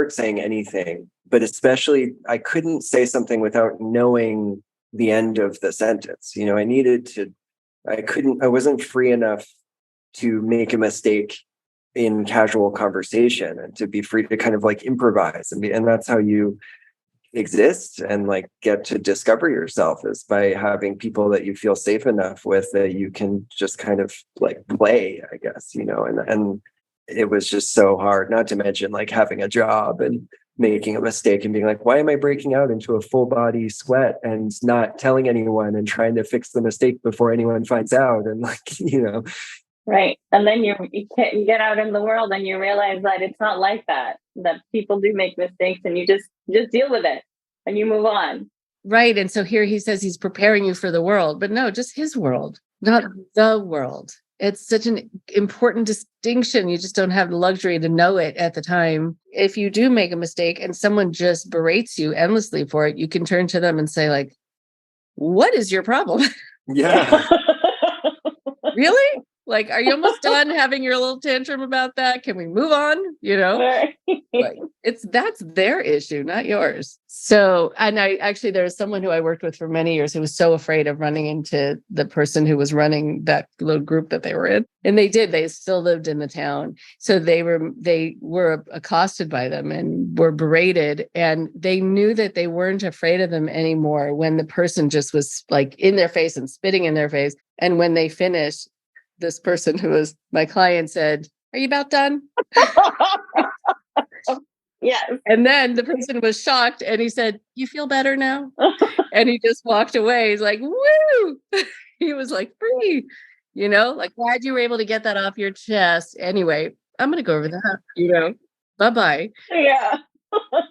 saying anything. But especially, I couldn't say something without knowing the end of the sentence. I wasn't free enough to make a mistake in casual conversation and to be free to kind of like improvise and that's how you exist and like get to discover yourself, is by having people that you feel safe enough with that you can just kind of like play, I guess, and it was just so hard, not to mention like having a job and making a mistake and being like, why am I breaking out into a full body sweat and not telling anyone and trying to fix the mistake before anyone finds out, and like, Right. And then you get out in the world and you realize that it's not like that people do make mistakes, and you just deal with it and you move on. Right. And so here he says he's preparing you for the world, but no, just his world, not the world. It's such an important distinction. You just don't have the luxury to know it at the time. If you do make a mistake and someone just berates you endlessly for it, you can turn to them and say, like, what is your problem? Yeah. Really? Like, are you almost done having your little tantrum about that? Can we move on? Like, that's their issue, not yours. So, and there was someone who I worked with for many years who was so afraid of running into the person who was running that little group that they were in. And they still lived in the town. So they were accosted by them and were berated. And they knew that they weren't afraid of them anymore when the person just was like in their face and spitting in their face. And when they finished, this person who was my client said, "Are you about done?" Yes. And then the person was shocked and he said, "You feel better now?" And he just walked away. He's like, woo! He was like, free, like, glad you were able to get that off your chest. Anyway, I'm going to go over that, bye-bye. Yeah.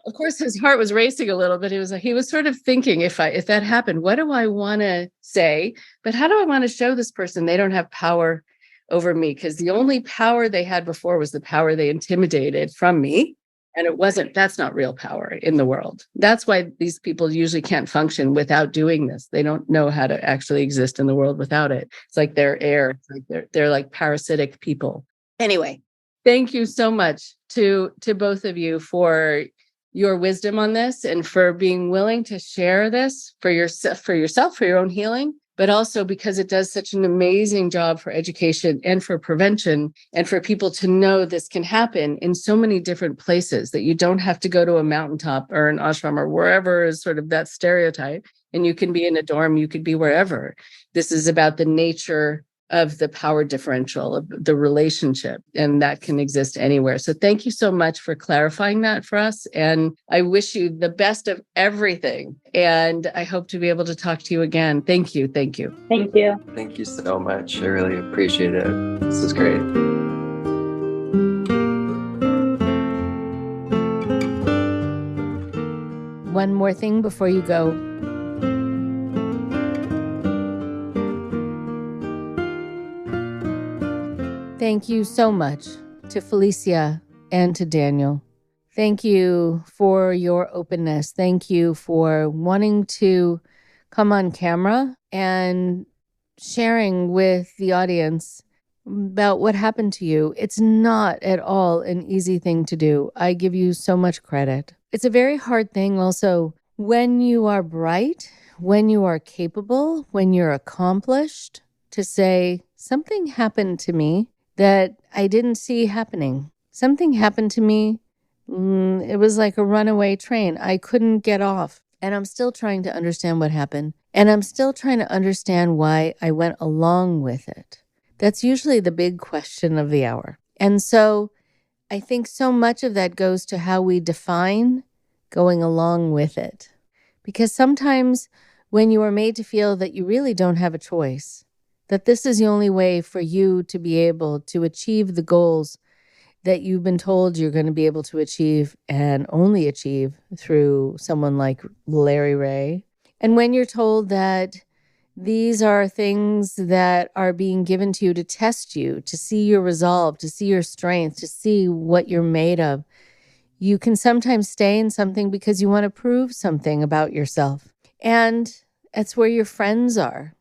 Of course, his heart was racing a little bit. He was sort of thinking, if that happened, what do I want to say? But how do I want to show this person they don't have power over me? Because the only power they had before was the power they intimidated from me. And that's not real power in the world. That's why these people usually can't function without doing this. They don't know how to actually exist in the world without it. It's like they're air. It's like they're like parasitic people. Anyway, thank you so much to both of you for your wisdom on this and for being willing to share this for yourself, for your own healing, but also because it does such an amazing job for education and for prevention and for people to know this can happen in so many different places, that you don't have to go to a mountaintop or an ashram or wherever is sort of that stereotype. And you can be in a dorm, you could be wherever. This is about the nature of the power differential, of the relationship, and that can exist anywhere. So thank you so much for clarifying that for us. And I wish you the best of everything. And I hope to be able to talk to you again. Thank you. Thank you. Thank you. Thank you so much. I really appreciate it. This is great. One more thing before you go. Thank you so much to Felicia and to Daniel. Thank you for your openness. Thank you for wanting to come on camera and sharing with the audience about what happened to you. It's not at all an easy thing to do. I give you so much credit. It's a very hard thing also when you are bright, when you are capable, when you're accomplished, to say something happened to me that I didn't see happening. Something happened to me. It was like a runaway train. I couldn't get off. And I'm still trying to understand what happened. And I'm still trying to understand why I went along with it. That's usually the big question of the hour. And so I think so much of that goes to how we define going along with it. Because sometimes when you are made to feel that you really don't have a choice, that this is the only way for you to be able to achieve the goals that you've been told you're going to be able to achieve and only achieve through someone like Larry Ray. And when you're told that these are things that are being given to you to test you, to see your resolve, to see your strength, to see what you're made of, you can sometimes stay in something because you want to prove something about yourself. And that's where your friends are.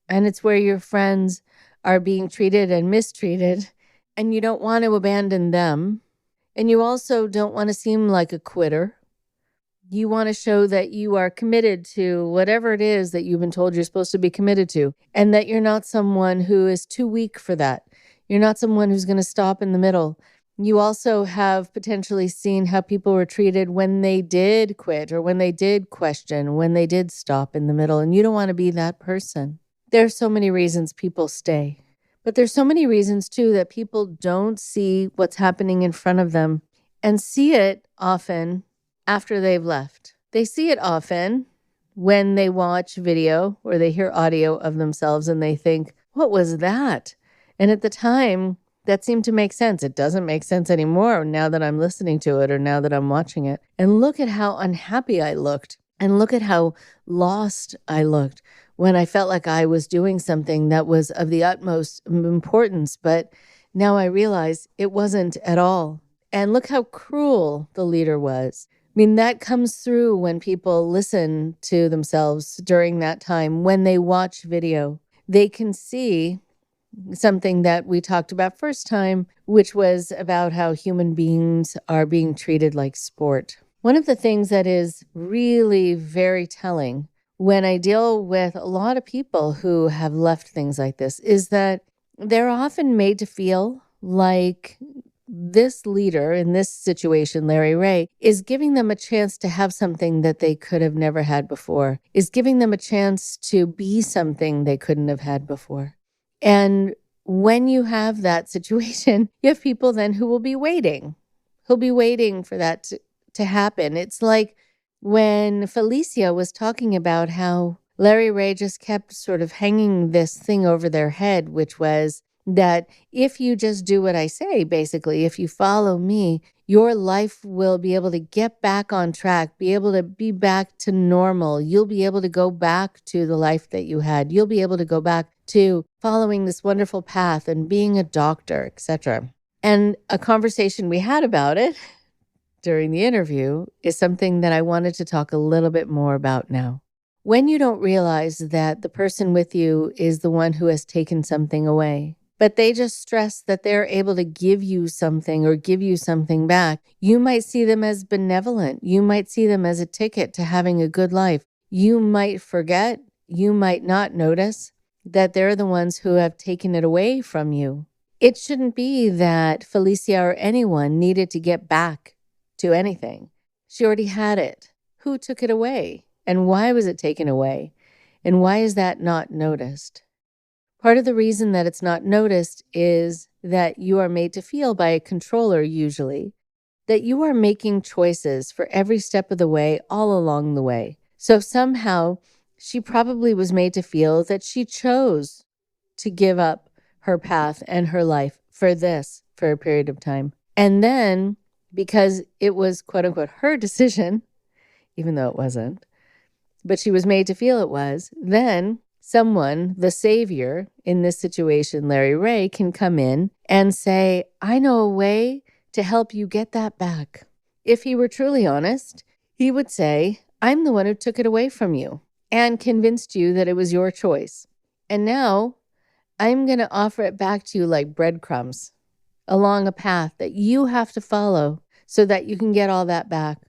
And it's where your friends are being treated and mistreated, and you don't want to abandon them. And you also don't want to seem like a quitter. You want to show that you are committed to whatever it is that you've been told you're supposed to be committed to, and that you're not someone who is too weak for that. You're not someone who's going to stop in the middle. You also have potentially seen how people were treated when they did quit or when they did question, when they did stop in the middle, and you don't want to be that person. There are so many reasons people stay, but there's so many reasons too that people don't see what's happening in front of them and see it often after they've left. They see it often when they watch video or they hear audio of themselves and they think, what was that? And at the time, that seemed to make sense. It doesn't make sense anymore now that I'm listening to it or now that I'm watching it. And look at how unhappy I looked. And look at how lost I looked when I felt like I was doing something that was of the utmost importance. But now I realize it wasn't at all. And look how cruel the leader was. I mean, that comes through when people listen to themselves during that time, when they watch video. They can see something that we talked about first time, which was about how human beings are being treated like sport. One of the things that is really very telling when I deal with a lot of people who have left things like this is that they're often made to feel like this leader in this situation, Larry Ray, is giving them a chance to have something that they could have never had before, is giving them a chance to be something they couldn't have had before. And when you have that situation, you have people then who will be waiting, who'll be waiting for that to happen. It's like when Felicia was talking about how Larry Ray just kept sort of hanging this thing over their head, which was that if you just do what I say, basically, if you follow me, your life will be able to get back on track, be able to be back to normal. You'll be able to go back to the life that you had. You'll be able to go back to following this wonderful path and being a doctor, etc. And a conversation we had about it during the interview is something that I wanted to talk a little bit more about now. When you don't realize that the person with you is the one who has taken something away, but they just stress that they're able to give you something or give you something back, you might see them as benevolent. You might see them as a ticket to having a good life. You might forget, you might not notice that they're the ones who have taken it away from you. It shouldn't be that Felicia or anyone needed to get back to anything. She already had it. Who took it away? And why was it taken away? And why is that not noticed? Part of the reason that it's not noticed is that you are made to feel by a controller, usually, that you are making choices for every step of the way, all along the way. So somehow, she probably was made to feel that she chose to give up her path and her life for a period of time. And then, because it was, quote unquote, her decision, even though it wasn't, but she was made to feel it was, then someone, the savior in this situation, Larry Ray, can come in and say, I know a way to help you get that back. If he were truly honest, he would say, I'm the one who took it away from you and convinced you that it was your choice. And now I'm going to offer it back to you like breadcrumbs along a path that you have to follow so that you can get all that back.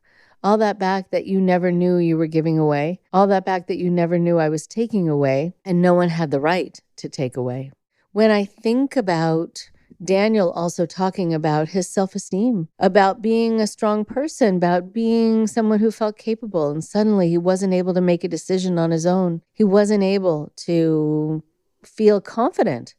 All that back that you never knew you were giving away. All that back that you never knew I was taking away and no one had the right to take away. When I think about Daniel also talking about his self-esteem, about being a strong person, about being someone who felt capable, and suddenly he wasn't able to make a decision on his own. He wasn't able to feel confident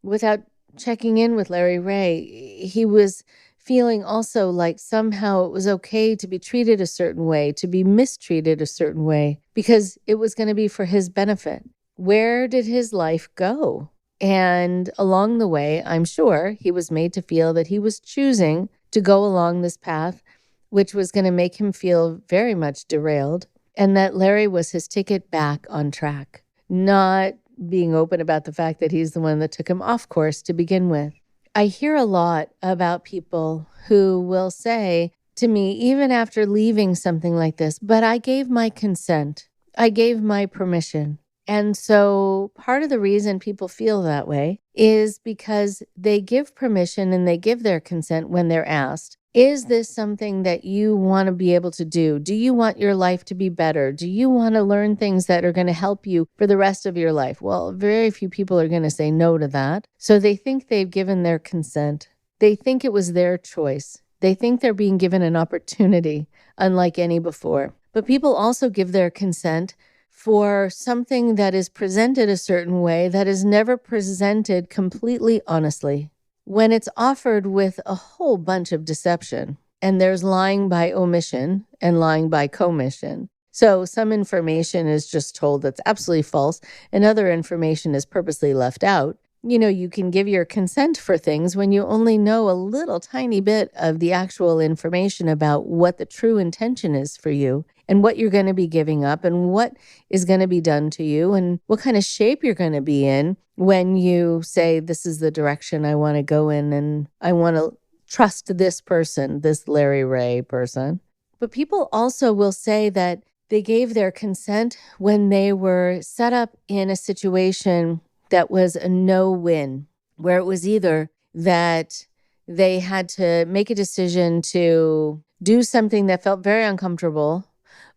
without checking in with Larry Ray. He was feeling also like somehow it was okay to be treated a certain way, to be mistreated a certain way, because it was going to be for his benefit. Where did his life go? And along the way, I'm sure he was made to feel that he was choosing to go along this path, which was going to make him feel very much derailed, and that Larry was his ticket back on track, not being open about the fact that he's the one that took him off course to begin with. I hear a lot about people who will say to me, even after leaving something like this, but I gave my consent. I gave my permission. And so part of the reason people feel that way is because they give permission and they give their consent when they're asked. Is this something that you want to be able to do? Do you want your life to be better? Do you want to learn things that are going to help you for the rest of your life? Well, very few people are going to say no to that. So they think they've given their consent. They think it was their choice. They think they're being given an opportunity, unlike any before. But people also give their consent for something that is presented a certain way that is never presented completely honestly. When it's offered with a whole bunch of deception, and there's lying by omission and lying by commission. So some information is just told that's absolutely false, and other information is purposely left out. You can give your consent for things when you only know a little tiny bit of the actual information about what the true intention is for you and what you're going to be giving up and what is going to be done to you and what kind of shape you're going to be in when you say, this is the direction I want to go in and I want to trust this person, this Larry Ray person. But people also will say that they gave their consent when they were set up in a situation that was a no-win, where it was either that they had to make a decision to do something that felt very uncomfortable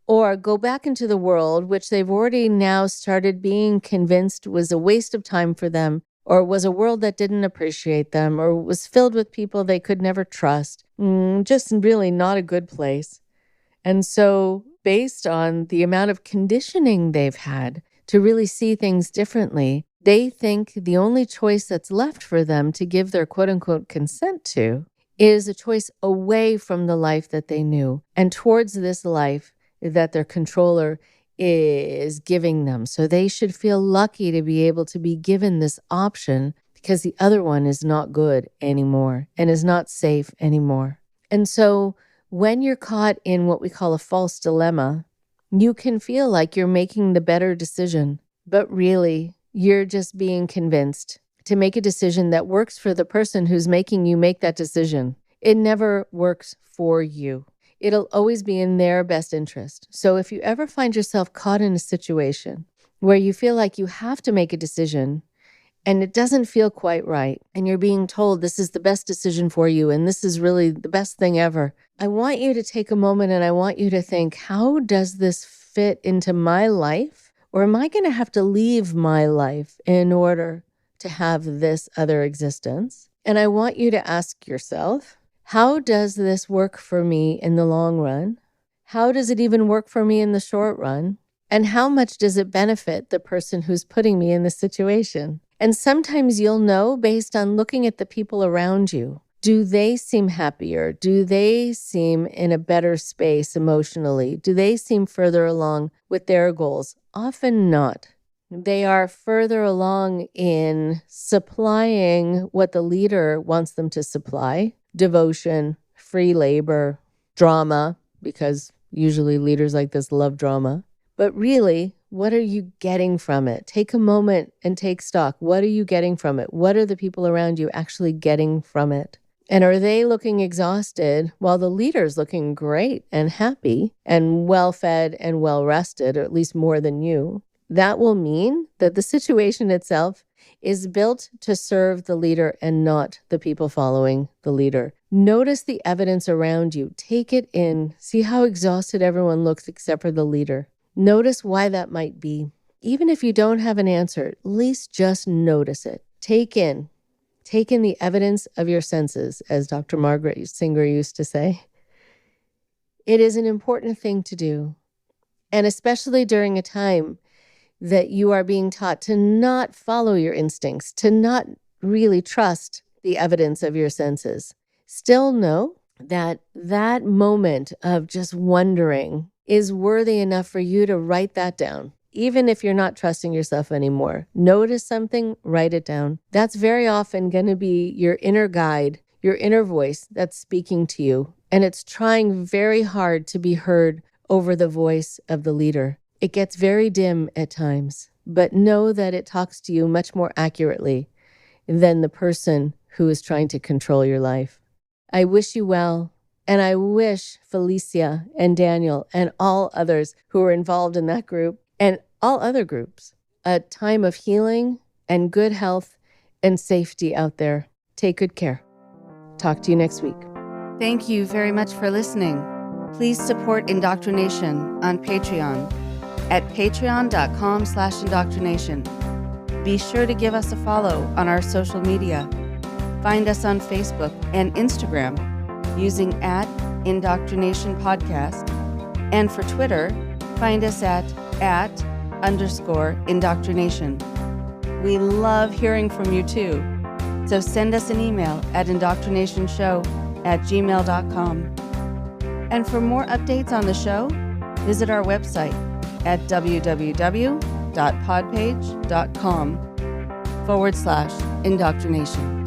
or go back into the world, which they've already now started being convinced was a waste of time for them, or was a world that didn't appreciate them, or was filled with people they could never trust. Just really not a good place. And so based on the amount of conditioning they've had to really see things differently, they think the only choice that's left for them to give their quote-unquote consent to is a choice away from the life that they knew and towards this life that their controller is giving them. So they should feel lucky to be able to be given this option because the other one is not good anymore and is not safe anymore. And so when you're caught in what we call a false dilemma, you can feel like you're making the better decision, but really you're just being convinced to make a decision that works for the person who's making you make that decision. It never works for you. It'll always be in their best interest. So if you ever find yourself caught in a situation where you feel like you have to make a decision and it doesn't feel quite right, and you're being told this is the best decision for you and this is really the best thing ever, I want you to take a moment and I want you to think, how does this fit into my life? Or am I going to have to leave my life in order to have this other existence? And I want you to ask yourself, how does this work for me in the long run? How does it even work for me in the short run? And how much does it benefit the person who's putting me in this situation? And sometimes you'll know based on looking at the people around you. Do they seem happier? Do they seem in a better space emotionally? Do they seem further along with their goals? Often not. They are further along in supplying what the leader wants them to supply: devotion, free labor, drama, because usually leaders like this love drama. But really, what are you getting from it? Take a moment and take stock. What are you getting from it? What are the people around you actually getting from it? And are they looking exhausted while the leader's looking great and happy and well-fed and well-rested, or at least more than you? That will mean that the situation itself is built to serve the leader and not the people following the leader. Notice the evidence around you. Take it in. See how exhausted everyone looks except for the leader. Notice why that might be. Even if you don't have an answer, at least just notice it. Take in the evidence of your senses, as Dr. Margaret Singer used to say. It is an important thing to do, and especially during a time that you are being taught to not follow your instincts, to not really trust the evidence of your senses. Still know that that moment of just wondering is worthy enough for you to write that down. Even if you're not trusting yourself anymore, notice something, write it down. That's very often going to be your inner guide, your inner voice that's speaking to you. And it's trying very hard to be heard over the voice of the leader. It gets very dim at times, but know that it talks to you much more accurately than the person who is trying to control your life. I wish you well. And I wish Felicia and Daniel and all others who are involved in that group and all other groups a time of healing and good health and safety out there. Take good care. Talk to you next week. Thank you very much for listening. Please support IndoctriNation on Patreon at patreon.com/indoctrination. Be sure to give us a follow on our social media. Find us on Facebook and Instagram using @IndoctriNation Podcast. And for Twitter, find us at @_indoctrination. We love hearing from you too. So send us an email at indoctrinationshow@gmail.com. And for more updates on the show, visit our website at www.podpage.com/indoctrination.